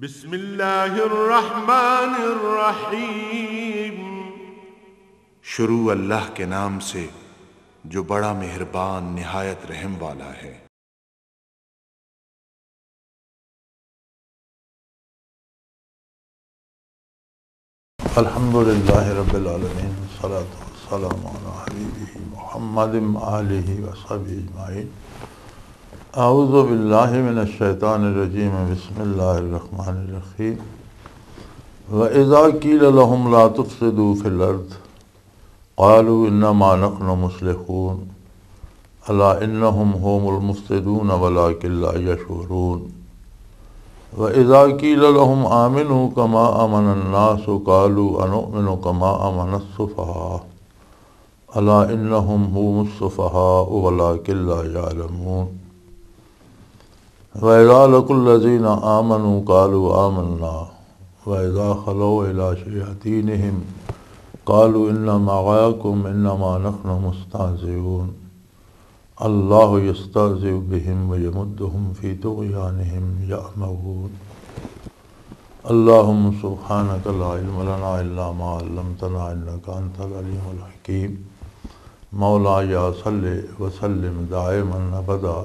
بسم اللہ الرحمن الرحیم۔ شروع اللہ کے نام سے جو بڑا مہربان نہایت رحم والا ہے۔ الحمدللہ رب العالمین، والصلاة والسلام علی حبیبہ محمد آلہ وصحبہ اجمعین۔ اعوذ باللہ من الشیطان الرجیم، بسم اللہ الرحمن الرحیم۔ وَإِذَا قِيلَ لَهُمْ لَا تُفْسِدُوا فِي الْأَرْضِ قَالُوا إِنَّمَا نَحْنُ مُصْلِحُونَ أَلَا إِنَّهُمْ هُمُ الْمُفْسِدُونَ وَلَٰكِن لَّا يَشْعُرُونَ۔ وَإِذَا قِيلَ لَهُمْ آمِنُوا كَمَا آمَنَ النَّاسُ قَالُوا أَنُؤْمِنُ كَمَا آمَنَ السُّفَهَاءُ أَلَا إِنَّهُمْ هُمُ السُّفَهَاءُ وَلَٰكِن لَّا يَعْلَمُونَ۔ وَإِذَا لَقُوا الَّذِينَ آمَنُوا قَالُوا آمَنَّا وَإِذَا خَلَوْا إِلَىٰ شَيَاطِينِهِمْ قَالُوا إِنَّا مَعَكُمْ إِنَّمَا نَحْنُ مُسْتَهْزِئُونَ اللَّهُ يَسْتَهْزِئُ بِهِمْ وَيَمُدُّهُمْ فِي طُغْيَانِهِمْ يَعْمَهُونَ۔ اللهم سبحانك لا علم لنا إلا ما علمتنا إنك أنت العليم الحكيم۔ مولاي صل وسلم دائما أبدا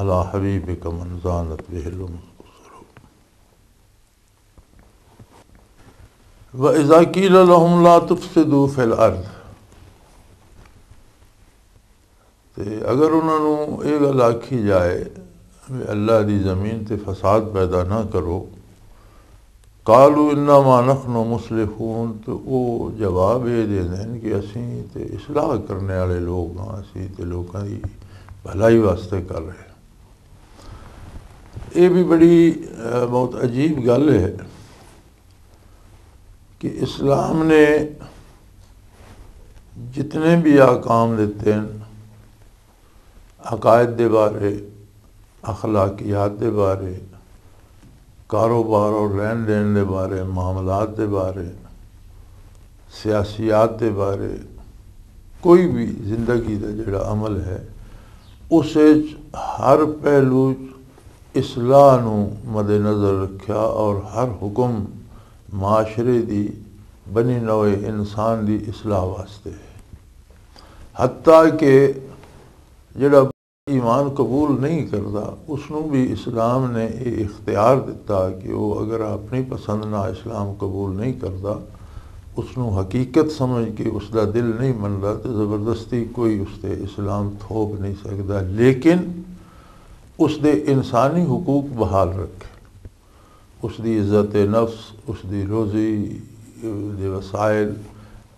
على حبيبك من زانت به الأمور۔ وَإِذَا قِيلَ لَهُمْ لَا تُفْسِدُوا فِي الْأَرْضِ، اگر انہوں نے یہ گل آکھی جائے کہ اللہ دی زمین تے فساد پیدا نہ کرو، قالوا انما نحن مصلحون، تو وہ جواب یہ دے دیں کہ اسی تے اصلاح کرنے والے لوگ ہاں، اسی تے لوگوں دی بھلائی واسطے کر رہے ہیں۔ یہ بھی بڑی بہت عجیب گل ہے کہ اسلام نے جتنے بھی احکام دیتے ہیں، عقائد دے بارے، اخلاقیات دے بارے، کاروبار اور لین دین دے بارے، معاملات دے بارے، سیاسیات دے بارے، کوئی بھی زندگی دا جڑا عمل ہے اس ہر پہلو اصلاح نو مد نظر رکھیا، اور ہر حکم معاشرے دی بنی نوع انسان دی اصلاح واسطے ہے۔ حتیٰ کہ جڑا ایمان قبول نہیں کرتا اس نو بھی اسلام نے یہ اختیار دیتا کہ وہ اگر اپنی پسند نہ اسلام قبول نہیں کرتا، اس نو حقیقت سمجھ کے اس دا دل نہیں منتا تو زبردستی کوئی اس تے اسلام تھوپ نہیں سکتا، لیکن اس دے انسانی حقوق بحال رکھے، اس دی عزت نفس، اس دی روزی دے وسائل،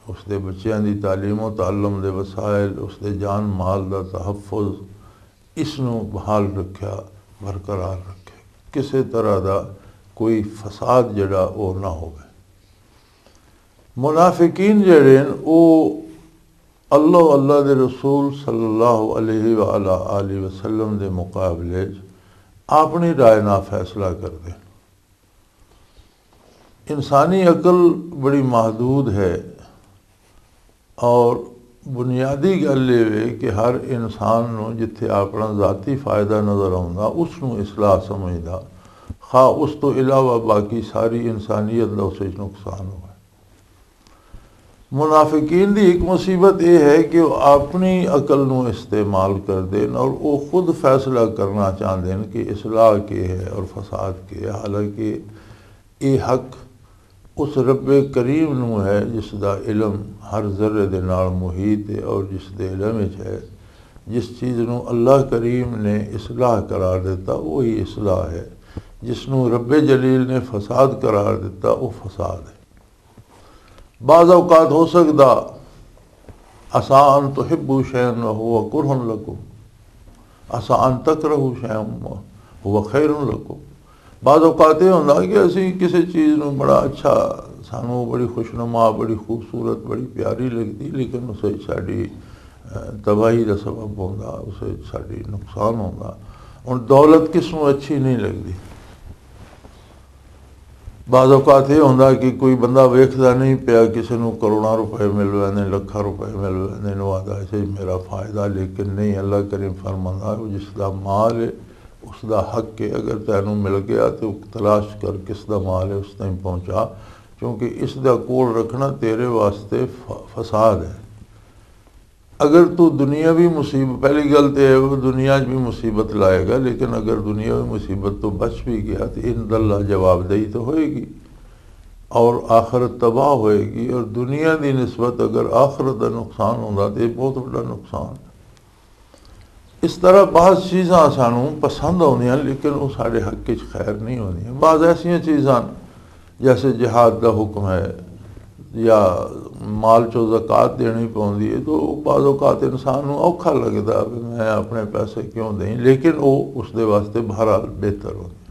اس دے بچیاں دی تعلیم و تعلم دے وسائل، اس دے جان مال دا تحفظ، اس نو بحال رکھیا، برقرار رکھے، کسی طرح دا کوئی فساد جڑا وہ نہ ہوئے۔ منافقین جڑے ہیں وہ اللہ دے رسول صلی اللہ علیہ وآلہ وسلم دے مقابلے اپنی رائے نہ فیصلہ کرتے ہیں۔ انسانی عقل بڑی محدود ہے، اور بنیادی گل یہ ہے کہ ہر انسان نو جتھے اپنا ذاتی فائدہ نظر آਉਂਦਾ اس نو اصلاح سمجھدا، خواہ اس تو علاوہ باقی ساری انسانیت دا اس وچ نقصان ہوا۔ منافقین دی ایک مصیبت یہ ہے کہ وہ اپنی عقل نو استعمال کر دیں اور وہ خود فیصلہ کرنا چاہتے ہیں کہ اصلاح کے ہے اور فساد کے ہے، حالانکہ یہ حق اس رب کریم نو ہے جس دا علم ہر ذرے دے نال محیط ہے، اور جس دے علم وچ ہے جس چیز نو اللہ کریم نے اصلاح قرار دیتا وہی اصلاح ہے، جس نو رب جلیل نے فساد قرار دیتا وہ فساد ہے۔ بعض اوقات ہو سکتا عسیٰ ان تحبوا شیئا وہو کرہ لکم، عسیٰ ان تکرہوا شیئا وہو خیر لکم۔ بعض اوقات یہ ہوتا کہ اسی کسی چیز نو بڑا اچھا، سانوں بڑی خوشنما، بڑی خوبصورت، بڑی پیاری لگتی، لیکن اسے ساڑی تباہی کا سبب ہوتا، اسے ساڑی نقصان ہوتا۔ اور دولت کس نو اچھی نہیں لگتی۔ بعض اوقات یہ ہوتا کہ کوئی بندہ ویکھدا نہیں پیا، کسی نو کروڑاں روپے مل رہے، لکھاں روپے مل رہے، وہ آتا ہے میرا فائدہ، لیکن نہیں، اللہ کریم فرماتا ہے جس دا مال ہے اس دا حق ہے، اگر تینوں مل گیا تو تلاش کر کس دا مال ہے اس تائیں پہنچا، کیونکہ اس دا کول رکھنا تیرے واسطے فساد ہے۔ اگر تو دنیاوی مصیبت، پہلی گل تو ہے وہ دنیا بھی مصیبت لائے گا، لیکن اگر دنیاوی مصیبت تو بچ بھی گیا تو ان اللہ جواب دہی تو ہوئے گی اور آخرت تباہ ہوئے گی، اور دنیا دی نسبت اگر آخرت دا نقصان ہوتا تو یہ بہت بڑا نقصان ہے۔ اس طرح بعض چیزاں سانوں پسند ہوندیاں لیکن وہ سارے حق کی خیر نہیں ہوندیاں۔ بعض ایسیاں چیزاں جیسے جہاد دا حکم ہے یا مال چو زکوٰۃ دینی پوندی ہے، تو بعض اوقات انسان نوں اوکھا لگدا کہ میں اپنے پیسے کیوں دیں، لیکن وہ اس دے واسطے بہرحال بہتر ہوندی۔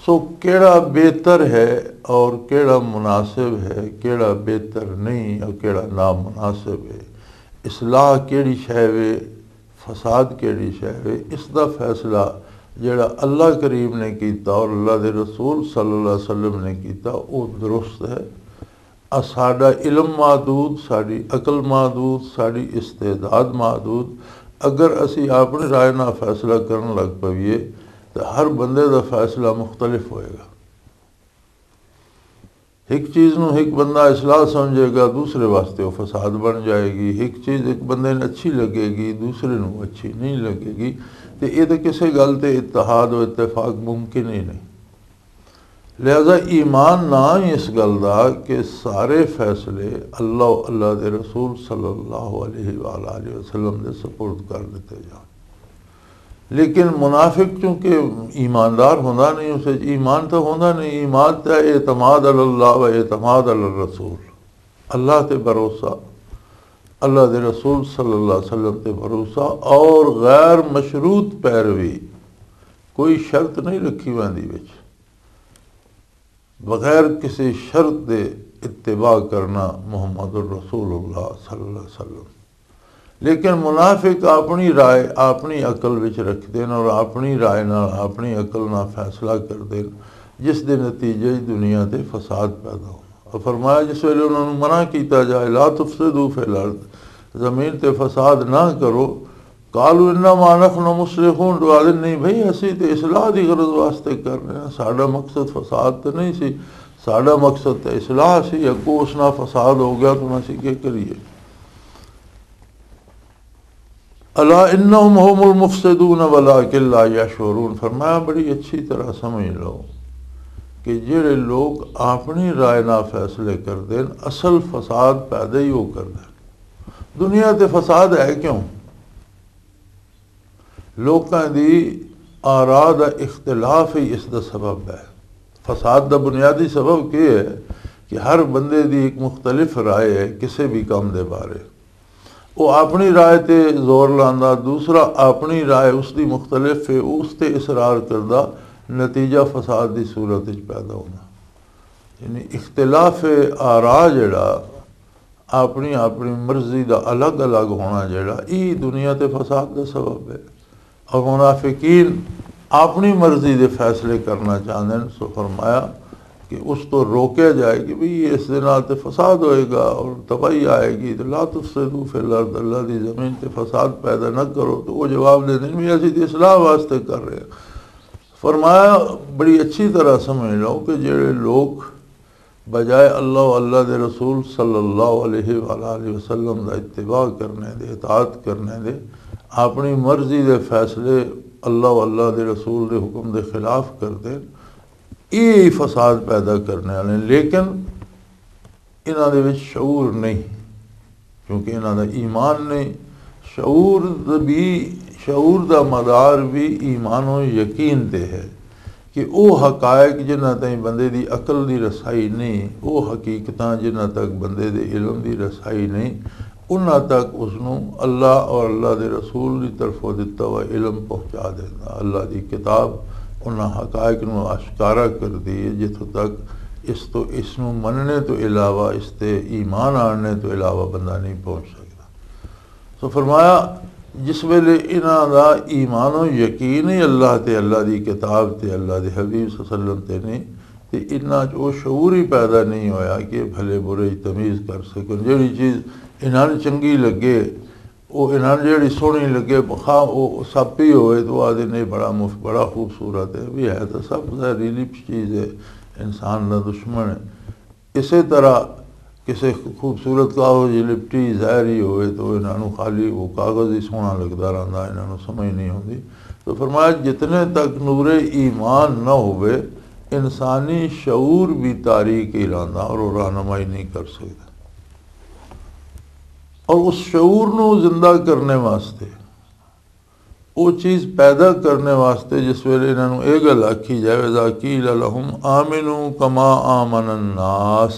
سو کیڑا بہتر ہے اور کیڑا مناسب ہے، کیڑا بہتر نہیں اور کیڑا نامناسب ہے، اصلاح کیڑی شے وے، فساد کیڑی شے وے، اس دا فیصلہ جڑا اللہ کریم نے کیتا اور اللہ دے رسول صلی اللہ علیہ وسلم نے کیتا وہ درست ہے۔ ساڈا علم محدود، ساری عقل محدود، ساری استعداد محدود، اگر اسی اپنی رائے نہ فیصلہ کرن لگ پئیے تو ہر بندے دا فیصلہ مختلف ہوئے گا۔ ایک چیز نو ایک بندہ اصلاح سمجھے گا، دوسرے واسطے وہ فساد بن جائے گی۔ ایک چیز ایک بندے نے اچھی لگے گی، دوسرے نو اچھی نہیں لگے گی، تو یہ تو کسی گل تے اتحاد و اتفاق ممکن ہی نہیں۔ لہذا ایمان نہ ہی اس گل دا کہ سارے فیصلے اللہ و اللہ دے رسول صلی اللہ علیہ وآلہ وسلم دے سپرد کر دیتے جان۔ لیکن منافق چونکہ ایماندار ہونا نہیں، اسے ایمان تو ہونا نہیں، ایمان تو اعتماد اللہ و اعتماد الرسول، اللہ تے بھروسہ، اللہ دے رسول صلی اللہ علیہ وسلم تے بھروسہ اور غیر مشروط پیروی، کوئی شرط نہیں رکھی ویندی وچ، بغیر کسی شرط دے اتباع کرنا محمد الرسول اللہ صلی اللہ علیہ وسلم۔ لیکن منافق اپنی رائے اپنی عقل وچ رکھ دین اور اپنی رائے نال اپنی عقل نال فیصلہ کر دین، جس دے نتیجے دنیا تے فساد پیدا ہونا۔ اور فرمایا جس ویلے انہوں نے منع کیتا جائے لا تفسدوا فی الارض، زمین تے فساد نہ کرو، قالوا انما نحن مصلحون، ڈوالے نہیں بھئی اسی تے اصلاح دی غرض واسطے کر رہے ہیں، ساڈا مقصد فساد تو نہیں سی، ساڈا مقصد تے اصلاح سی، اگوں اس نال فساد ہو گیا تو اسی کیا کریے۔ الا انہم هم المفسدون ولکن لا یشعرون، فرمایا بڑی اچھی طرح سمجھ لو کہ جڑے لوگ اپنی رائے نہ فیصلے کر دیں اصل فساد پیدا ہی ہو کر دیں۔ دنیا تے فساد ہے کیوں؟ لوکاں دی آراء دا اختلاف ہی اس دا سبب ہے۔ فساد دا بنیادی سبب کیا ہے کہ ہر بندے دی ایک مختلف رائے ہے کسی بھی کام دے بارے، وہ اپنی رائے تے زور لاندا، دوسرا اپنی رائے اس دی مختلف ہے، اس تے اصرار کردہ، نتیجہ فساد دی صورت وچ پیدا ہونا۔ یعنی اختلاف آراء جڑا اپنی اپنی مرضی دا الگ الگ ہونا جڑا یہ دنیا تے فساد دا سبب ہے، اور منافقین اپنی مرضی دے فیصلے کرنا چاہتے ہیں۔ سو فرمایا کہ اس تو روکیا جائے کہ بھئی اس دے نال تے فساد ہوئے گا اور تباہی آئے گی، تو لا تفسدوا فی الارض، اللہ دی زمین تے فساد پیدا نہ کرو، تو وہ جواب دے دیں بھی اسی تے اصلاح واسطے کر رہے ہیں۔ فرمایا بڑی اچھی طرح سمجھ لو کہ جڑے لوگ بجائے اللہ و اللہ دے رسول صلی اللہ علیہ وآلہ وسلم دا اتباع کرنے دے، اطاعت کرنے دے، اپنی مرضی دے فیصلے اللہ و اللہ دے رسول دے حکم دے خلاف کر دیں، یہ فساد پیدا کرنے والے، لیکن انہاں دے وچ شعور نہیں، کیونکہ انہاں دا ایمان نہیں۔ شعور دا مدار بھی ایمان و یقین تے ہے کہ او حقائق جنہاں تائیں بندے دی عقل دی رسائی نہیں، او حقیقتاں جنہاں تک بندے دے علم دی رسائی نہیں، انہاں تک اس نوں اللہ اور اللہ دے رسول دی طرفوں دتا ہوا علم پہنچا دینا۔ اللہ دی کتاب انہاں حقائق نو اشکارا کر دیے، جتوں تک اس نو مننے تو علاوہ، اس تے ایمان آنے تو علاوہ بندہ نہیں پہنچ سکتا۔ تو فرمایا جس ویلے انہاں دا ایمان و یقین ہی اللہ تے، اللہ دی کتاب تے، اللہ دے حبیب صلی اللہ علیہ وسلم تے نہیں، تے انہاں جو شعور ہی پیدا نہیں ہویا کہ بھلے برے تمیز کر سکن، جہی چیز انہاں چنگی لگے وہ انہاں جیڑی سونی لگے بخا وہ سپ ہی ہوئے تو آدھے نہیں بڑا خوبصورت ہے، بھی ہے تو سب زہریلی چیز ہے، انسان کا دشمن ہے۔ اسی طرح کسی خوبصورت کاغذ لپٹی زہری ہوئے تو انہوں خالی وہ کاغذ ہی سونا لگتا رہتا، انہوں سمجھ نہیں ہوتی۔ تو فرمایا جتنے تک نور ایمان نہ ہوئے انسانی شعور بھی تاریک ہی رہتا اور وہ رہنمائی نہیں کر سکتا۔ اور اس شعور نو زندہ کرنے واسطے وہ چیز پیدا کرنے واسطے جس ویلے انہوں یہ گل آکھی جائے وَإِذَا قِيلَ لَهُمْ آمِنُوا كَمَا آمَنَ النَّاسِ،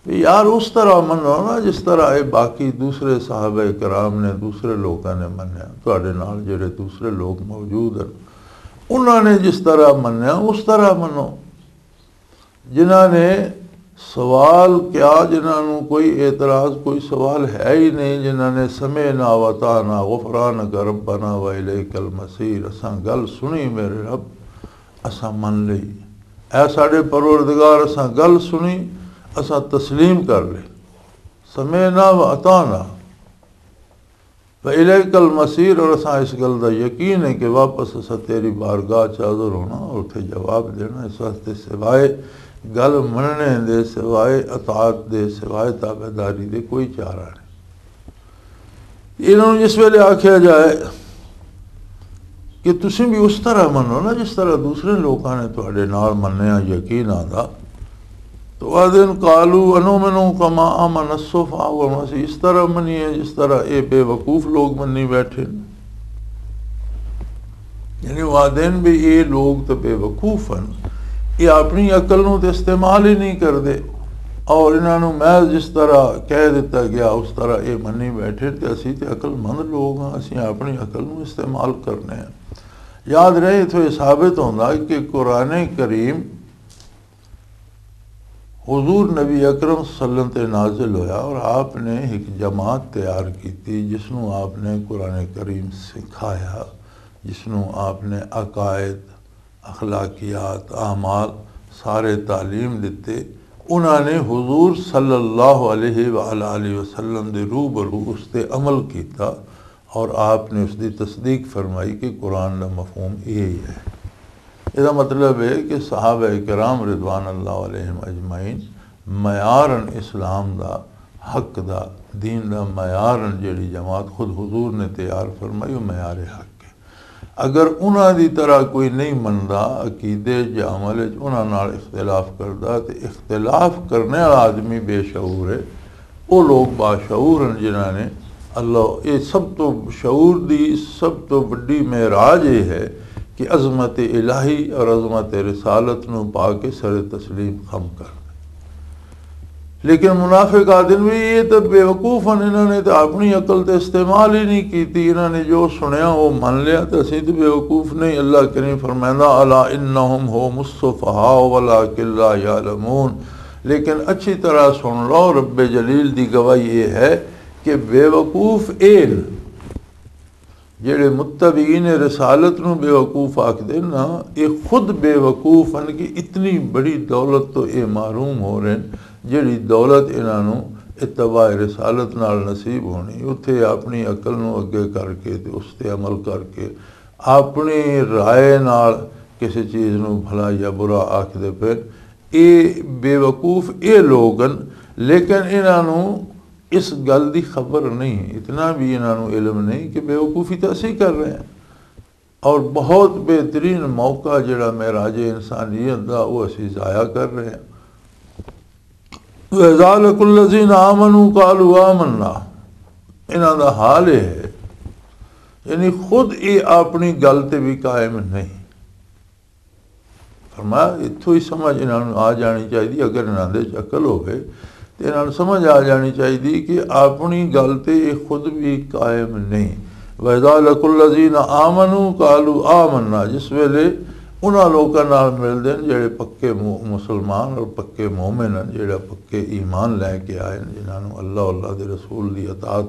یار اس طرح منو نا جس طرح یہ باقی دوسرے صحابہ کرام نے دوسرے لوگوں نے منیا، تواڈے نال جڑے دوسرے لوگ موجود ہیں انہوں نے جس طرح منیا اس طرح منو۔ جنہوں نے سوال کیا، جنہوں نے کوئی اعتراض کوئی سوال ہے ہی نہیں، جنہوں نے سمعنا وطعنا غفرانک ربنا وإلیک المصیر، اساں گل سنی میرے رب اساں من لئی، اے ساڈے پروردگار اساں گل سنی اساں تسلیم کر لے، سمعنا وطعنا وإلیک المصیر، اور اساں اس گل دا یقین ہے کہ واپس اساں تیری بارگاہ حاضر ہونا اور اتھے جواب دینا، اس واسطے سوائے گل مننے دے، سوائے اطاعت دے، سوائے تابعداری دے کوئی چارہ نہیں۔ انہوں جس ویلے آکھیا جائے کہ تسی بھی اس طرح منو نا جس طرح دوسرے لوگوں نے تواڈے نال منیا یقین آندا، تو آدھن قالو انؤمنو کما آمن السفہاء والمسیح، اس طرح منی ہے جس طرح اے بے وقوف لوگ منی بیٹھے، یعنی وہ آدھن بھی یہ لوگ تو بے وقوف ہیں، یہ اپنی عقل نو تو استعمال ہی نہیں کر دے، اور انہوں محض جس طرح کہہ دیتا گیا اس طرح یہ منی بیٹھے، تو اسی تے عقل مند لوگ ہیں، اسی اپنی عقل نو استعمال کرنے ہیں۔ یاد رہے تو یہ ثابت ہوتا کہ قرآن کریم حضور نبی اکرم صلی اللہ علیہ وسلم تے نازل ہویا، اور آپ نے ایک جماعت تیار کی تھی جس نو آپ نے قرآن کریم سکھایا، جس نو آپ نے عقائد، اخلاقیات، اعمال سارے تعلیم دیتے۔ انہوں نے حضور صلی اللہ علیہ وآلہ وسلم دے روبرو اس تے عمل کیتا، اور آپ نے اس دی تصدیق فرمائی کہ قرآن کا مفہوم یہی ہے۔ اس کا مطلب ہے کہ صحابہ کرام رضوان اللہ علیہم اجمعین معیارن اسلام دا، حق دا، دین دا معیارن جیڑی جماعت خود حضور نے تیار فرمائی وہ معیار حق ہے۔ اگر انہاں دی طرح کوئی نہیں مندا عقیدے یا عمل انہاں نال اختلاف کردا، تو اختلاف کرنے والا آدمی بے شعور ہے، وہ لوگ باشعور ہیں جنہاں نے اللہ، یہ سب تو شعور دی سب تو بڑی معراج یہ ہے کہ عظمت الہی اور عظمت رسالت نو پا کے سر تسلیم خم کر دے۔ لیکن منافق آدمی بھی یہ تو بے وقوف ہیں، انہوں نے تو اپنی عقل تے استعمال ہی نہیں کیتی، انہوں نے جو سنیا وہ من لیا، تو اسی تو بے وقوف نہیں۔ اللہ کریم فرمائندہ الا انہم ہم السفہاء ولکن لا یعلمون، لیکن اچھی طرح سن لو، رب جلیل دی گواہی یہ ہے کہ بے وقوف این جڑے متبعین رسالت نو بے وقوف آکھ دے نا، یہ خود بے وقوف ہیں کہ اتنی بڑی دولت تو یہ محروم ہو رہے ہیں جڑی دولت انہوں اتباع رسالت نال نصیب ہونی، اتھے اپنی عقل نو اگے کر کے تے اس تے عمل کر کے اپنی رائے نال کسی چیز نو بھلا یا برا آکھ دے پھر یہ بے وقوف یہ لوگ ہیں۔ لیکن انہوں اس گل دی خبر نہیں، اتنا بھی انہوں علم نہیں کہ بے وقوفی تو اسی کر رہے ہیں، اور بہت بہترین موقع جڑا معراج انسانیت دا وہ اسی ضائع کر رہے ہیں۔ وَإِذَا لَقُوا الَّذِينَ آمَنُوا قَالُوا آمَنَّا، انہاں دا حال یہ ہے، یعنی خود یہ اپنی گل تے بھی قائم نہیں۔ فرمایا اتھوں ہی سمجھ انہوں آ جانی چاہیے، اگر انہوں دے عقل ہوئے تو انہوں سمجھ آ جانی چاہیے کہ اپنی گل تے یہ خود بھی قائم نہیں۔ وَإِذَا لَقُوا الَّذِينَ آمَنُوا قَالُوا آمَنَّا، جس ویلے انہاں لوگوں نال مل دین جڑے پکے مسلمان اور پکے مومن ہیں، جڑے پکے ایمان لے کے آئے ہیں، جنہوں اللہ دے رسول دی اطاعت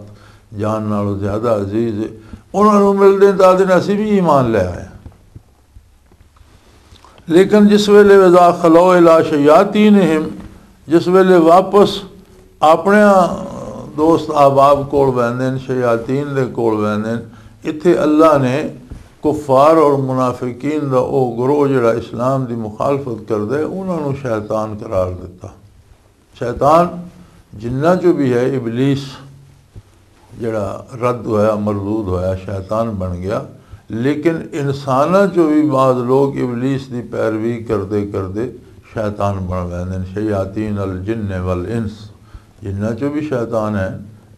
جان نالوں زیادہ عزیز ہے، انہوں مل دین تا دن اسی بھی ایمان لے آئے۔ لیکن جس ویلے وَإِذَا خَلَوْا إِلَىٰ شَيَاطِینِہِمْ، جس ویلے واپس اپنے دوست احباب کول بہندے شیاطین دے کول بہندے اتھے اللہ نے کفار اور منافقین دا او گروہ جڑا اسلام دی مخالفت کردے انہوں نے شیطان قرار دیتا. شیطان جنہ جو بھی ہے ابلیس جڑا رد ہویا مردود ہویا شیطان بن گیا. لیکن انسانہ جو بھی بعض لوگ ابلیس دی پیروی کردے کردے شیطان بن گئے شیاطین الجن والانس. جنہ جو بھی شیطان ہیں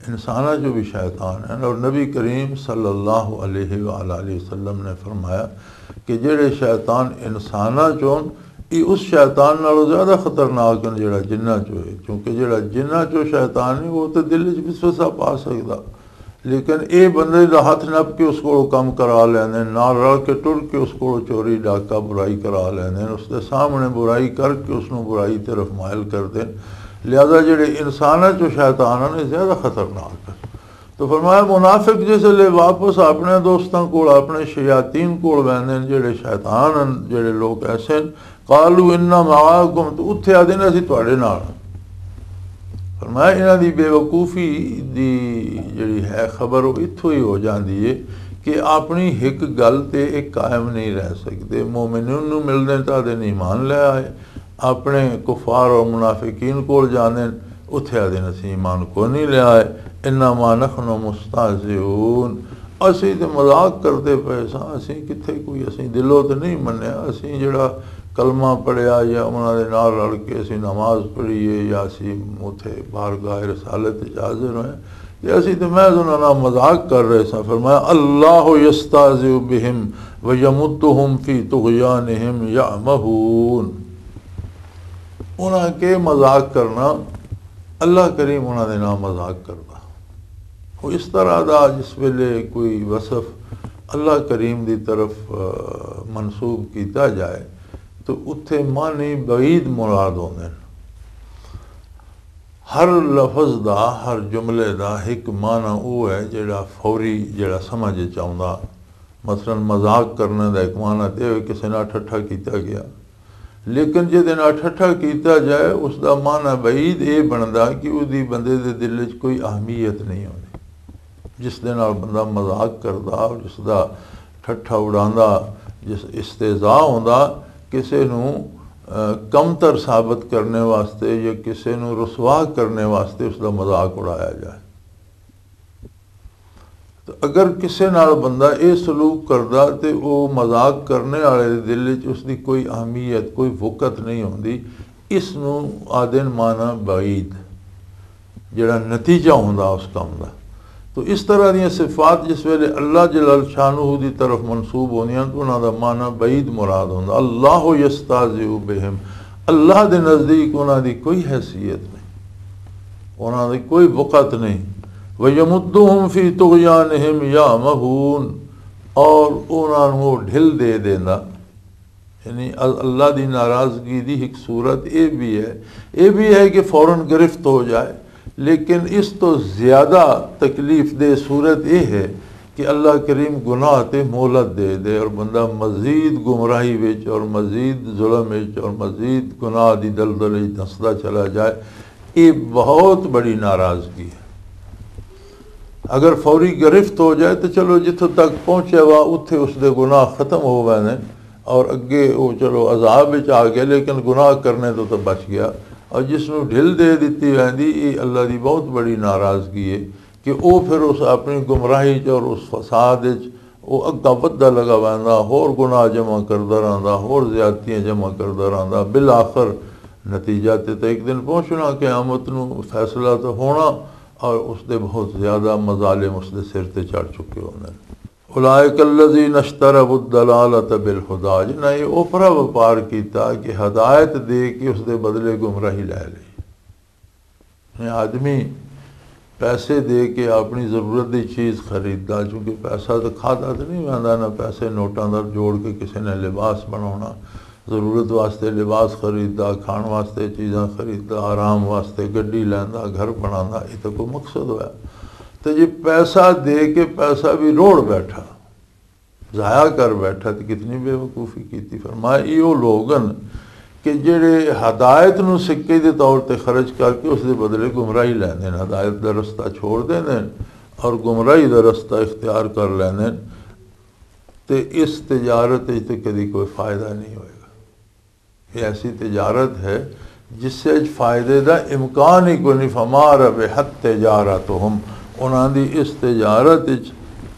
انسانہ جو بھی شیطان ہیں. اور نبی کریم صلی اللہ علیہ وآلہ وسلم نے فرمایا کہ جڑے شیطان انسانہ چون یہ اس شیطان نالوں زیادہ خطرناک ہیں جڑا جنہ چو ہے. کیونکہ جڑا جنہ چو شیطان ہے وہ تو دل وچ وسوسہ پا سکدا لیکن اے بندے دا ہاتھ نپ کے اس کو کم کرا لیندے نال رل کے ٹر کے اس کو چوری ڈاکہ برائی کرا لیندے اس دے سامنے برائی کر کے اس نو برائی طرف مائل کر دیں. لہذا جڑے انسانہ جو شیطان ہیں زیادہ خطرناک ہے. تو فرمایا منافق جس لے واپس اپنے دوستاں کول اپنے شیاطین کول ویندے جڑے شیطان ہیں جڑے لوگ ایسے قالوا انا معاکم تو اتھے آدھے اسی تواڈے نال. فرمایا انہاں دی بے وقوفی دی جڑی ہے خبر وہ اتھوں ہی ہو جاندی ہے کہ اپنی ایک گل تے ایک قائم نہیں رہ سکتے. مومنین نو ملنے تا دے ایمان لے آئے اپنے کفار اور منافقین کول جانے اتھے آدھے اسی ایمان کو نہیں لے آئے. انما نحن مستہزئون اسی تے مذاق کرتے پئے ساں اسی کتھے کوئی اسی دلوں تے نہیں منیا. اسی جڑا کلمہ پڑھیا یا انہاں دے نال رل کے اسی نماز پڑھیے یا اسی اتھے بارگاہ رسالت حاضر ہوئے یا اسی تے محض انہاں نال مذاق کر رہے ساں. فرمایا اللہ یستہزئ بہم ویمدہم فی طغیانہم یعمہون. انہاں کے مذاق کرنا اللہ کریم انہاں دے نال مذاق کردا. وہ اس طرح دا جس ویلے کوئی وصف اللہ کریم دی طرف منسوب کیتا جائے تو اتھے معنی بعید مراد ہوندے. ہر لفظ دا ہر جملے دا ایک معنی وہ ہے جڑا فوری جڑا سمجھ چاہندا. مثلا مذاق کرنے دا ایک معنی تے کسی نال ٹھٹھا کیتا گیا لیکن جے نال ٹھٹھا کیتا جائے اس دا معنی بعید اے بندا کہ او دی بندے دے دل وچ کوئی اہمیت نہیں ہوندی. جس دے نال بندہ مذاق کردا جس دا ٹھٹھا اڑاندا جس استہزاء ہوندا کسی نو کمتر ثابت کرنے واسطے یا کسی نو رسوا کرنے واسطے اس دا مذاق اڑایا جائے. تو اگر کسی نال بندہ اے سلوک کردا تے او مذاق کرنے والے دل وچ اس دی کوئی اہمیت کوئی وقت نہیں ہوندی. اس نو آدن معنی بعید جڑا نتیجہ ہوندا اس کام دا. تو اس طرح دیاں صفات جس ویلے اللہ جلال شانہ دی طرف منسوب ہوندیاں تو انہاں دا معنی بعید مراد ہوندا. اللہ یستہزئ بہم اللہ دے نزدیک انہاں دی کوئی حیثیت نہیں انہاں دی کوئی وقت نہیں. وَيَمُدُّهُمْ فِي طُغْيَانِهِمْ يَعْمَهُونَ اور انہاں نو ڈھل دے دینا. یعنی اللہ دی ناراضگی دی ایک صورت یہ بھی ہے کہ فوراً گرفت ہو جائے لیکن اس تو زیادہ تکلیف دہ صورت یہ ہے کہ اللہ کریم گناہ تے مہلت دے دے اور بندہ مزید گمراہی وچ اور مزید ظلم وچ اور مزید گناہ دی دلدل وچ دھسدا چلا جائے. یہ بہت بڑی ناراضگی ہے. اگر فوری گرفت ہو جائے تو چلو جتھوں تک پہنچے وا اتھے اس دے گناہ ختم ہو گئے اور اگے وہ چلو عذاب وچ آ گیا لیکن گناہ کرنے تو بچ گیا. اور جس نو ڈھل دے دیتی ویندی یہ اللہ دی بہت بڑی ناراضگی ہے کہ وہ پھر اس اپنی گمراہی اور اس فساد وہ اگا ودا لگا ویندا ہور گناہ جمع کردا رہندا ہور زیادتیاں جمع کردا رہندا. بالآخر نتیجہ تے ایک دن پہنچنا قیامت نو فیصلہ تو ہونا اور اس دے بہت زیادہ مظالم اس دے سر تے چڑھ چکے ہوندے. اولئک الذین اشتروا الضلالۃ بالہدیٰ جنہاں یہ اوپرا وپار کیتا کہ ہدایت دے کے اس دے بدلے گمراہی لے لی. آدمی پیسے دے کے اپنی ضرورت دی چیز خریدتا چونکہ پیسہ تو کھاتا تو نہیں ویندا نہ پیسے نوٹاں دا جوڑ کے کسی نے لباس بناونا. ضرورت واسطے لباس خریدتا کھان واسطے چیزاں خریدتا آرام واسطے گڈی لیندا گھر بنانا یہ تو کوئی مقصد ہوا. تو جی پیسہ دے کے پیسہ بھی روڑ بیٹھا ضائع کر بیٹھا تو کتنی بے وقوفی کی تھی. فرمایا یہ لوگن کہ جڑے ہدایت نو سکے دے طور تے خرچ کر کے اس دے بدلے گمراہی لیندے ہیں، ہدایت دا رستہ چھوڑ دیندے اور گمراہی دا رستہ اختیار کر لیندے، تے اس تجارت تے کدی کوئی فائدہ نہیں ہوئے گا۔ یہ ایسی تجارت ہے جس سے فائدے دا امکان ہی کوئی نہیں، فما ربحت تجارتہم، انہاں دی اس تجارت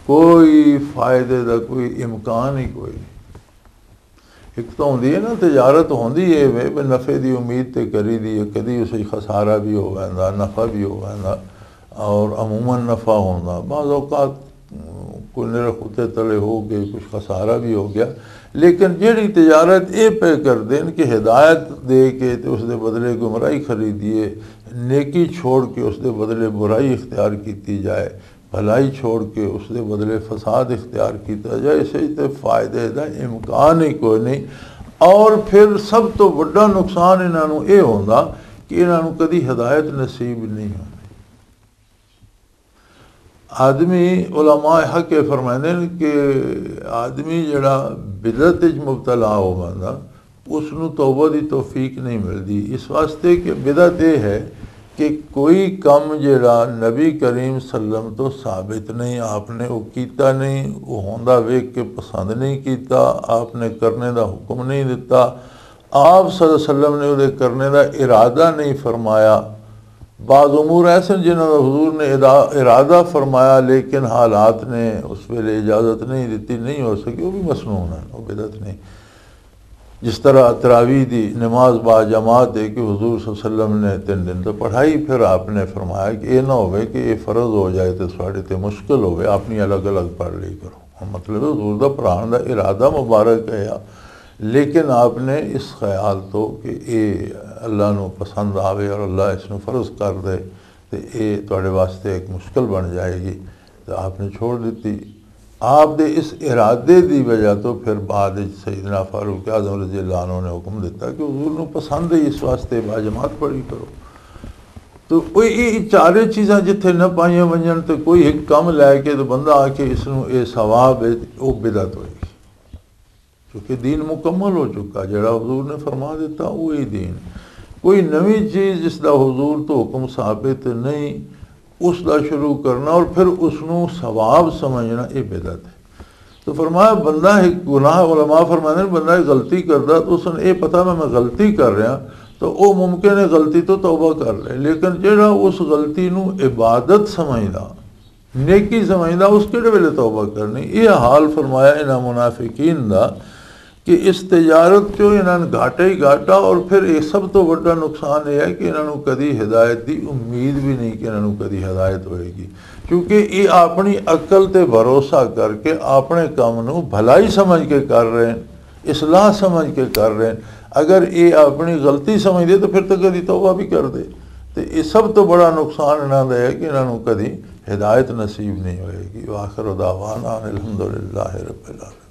کوئی فائدے دا کوئی امکان ہی کوئی نہیں۔ ایک تو ہوندی ہے نا تجارت ہوندی ہے بے نفع دی امید تے کری دی ہے، کدی اسے خسارہ بھی ہو ویندا، نفع بھی ہو ویندا، اور عموماً نفع ہوندا، بعض اوقات کوئی نرے خطے تلے ہو گئے، کچھ خسارہ بھی ہو گیا، لیکن جیڑی تجارت اے پہ کر دین کہ ہدایت دے کے تے اس دے بدلے گمراہی خریدیے، نیکی چھوڑ کے اس دے بدلے برائی اختیار کیتی جائے، بھلائی چھوڑ کے اس دے بدلے فساد اختیار کیتا جائے، اسے تے فائدے دا امکان ہی کوئی نہیں۔ اور پھر سب تو بڑا نقصان انہاں نوں اے ہوندا کہ انہاں نوں کدی ہدایت نصیب نہیں ہونی۔ آدمی علماء حق فرمائندے ہیں کہ آدمی جڑا بدعت وچ مبتلا ہو بندہ اس نوں توبہ دی توفیق نہیں ملدی، اس واسطے کہ بدعت یہ ہے کہ کوئی کم جڑا نبی کریم صلی اللہ علیہ وسلم تو ثابت نہیں، آپ نے وہ کیتا نہیں، وہ ہوندا ویکھ کے پسند نہیں کیتا، آپ نے کرنے دا حکم نہیں دیتا، آپ صلی اللہ علیہ وسلم نے وہ کرنے دا ارادہ نہیں فرمایا۔ بعض امور ایسے جنہوں نے حضور نے ارادہ فرمایا لیکن حالات نے اس ویلے اجازت نہیں دیتی، نہیں ہو سکی، وہ بھی مسنون ہے، وہ بدعت نہیں۔ جس طرح تراویح دی نماز با جماعت ہے کہ حضور صلی اللہ علیہ وسلم نے 3 دن تو پڑھائی، پھر آپ نے فرمایا کہ یہ نہ ہوئے کہ یہ فرض ہو جائے تو ساڑھے تے مشکل ہوئے، اپنی الگ الگ پڑھ لی کرو، مطلب حضور دا پڑھان دا ارادہ مبارک ہے، لیکن آپ نے اس خیال تو کہ یہ اللہ نو پسند آوے اور اللہ اس نو فرض کر دے تو یہ تواڈے واسطے ایک مشکل بن جائے گی، تو آپ نے چھوڑ دیتی۔ آپ دے اس ارادے دی وجہ تو پھر بعد سیدنا فاروق اعظم رضی اللہ عنہ نے حکم دیتا کہ حضور نو پسند ہے، اس واسطے با جماعت پڑھی کرو۔ تو یہ چارے چیزاں جتھے نہ پائیاں ونجن تو کوئی ایک کم لے کے تو بندہ آ کے اس نو اے ثواب ہے وہ بدعت ہوئے گی، کیونکہ دین مکمل ہو چکا، جڑا حضور نے فرما دیتا وہی دین، کوئی نویں چیز جس دا حضور تو حکم ثابت نہیں اس دا شروع کرنا اور پھر اس نو ثواب سمجھنا یہ بدعت ہے۔ تو فرمایا بندہ ایک گناہ، علماء فرماتے ہیں بندہ ایک غلطی کردا تو اس نے یہ پتہ میں غلطی کر رہا تو وہ ممکن ہے غلطی تو توبہ کر لے، لیکن جڑا اس غلطی نو عبادت سمجھدا، نیکی سمجھدا، اس کیڑے ویلے توبہ کرنی۔ یہ حال فرمایا انہاں منافقین دا کہ اس تجارت چو انہاں نے گھاٹا ہی گھاٹا، اور پھر ایک سب تو بڑا نقصان یہ ہے کہ انہاں نے کدی ہدایت دی امید بھی نہیں کہ انہاں نے کدی ہدایت ہوئے گی، کیونکہ یہ اپنی عقل تے بھروسہ کر کے اپنے کام نو بھلائی سمجھ کے کر رہے ہیں، اصلاح سمجھ کے کر رہے ہیں۔ اگر یہ اپنی غلطی سمجھ دے تو پھر تو کدی توبہ بھی کر دے، تو یہ سب تو بڑا نقصان انہاں دا ہے کہ انہاں نے کدی ہدایت نصیب نہیں ہوئے گی۔ وآخر دعوانا الحمدللہ رب العالمین۔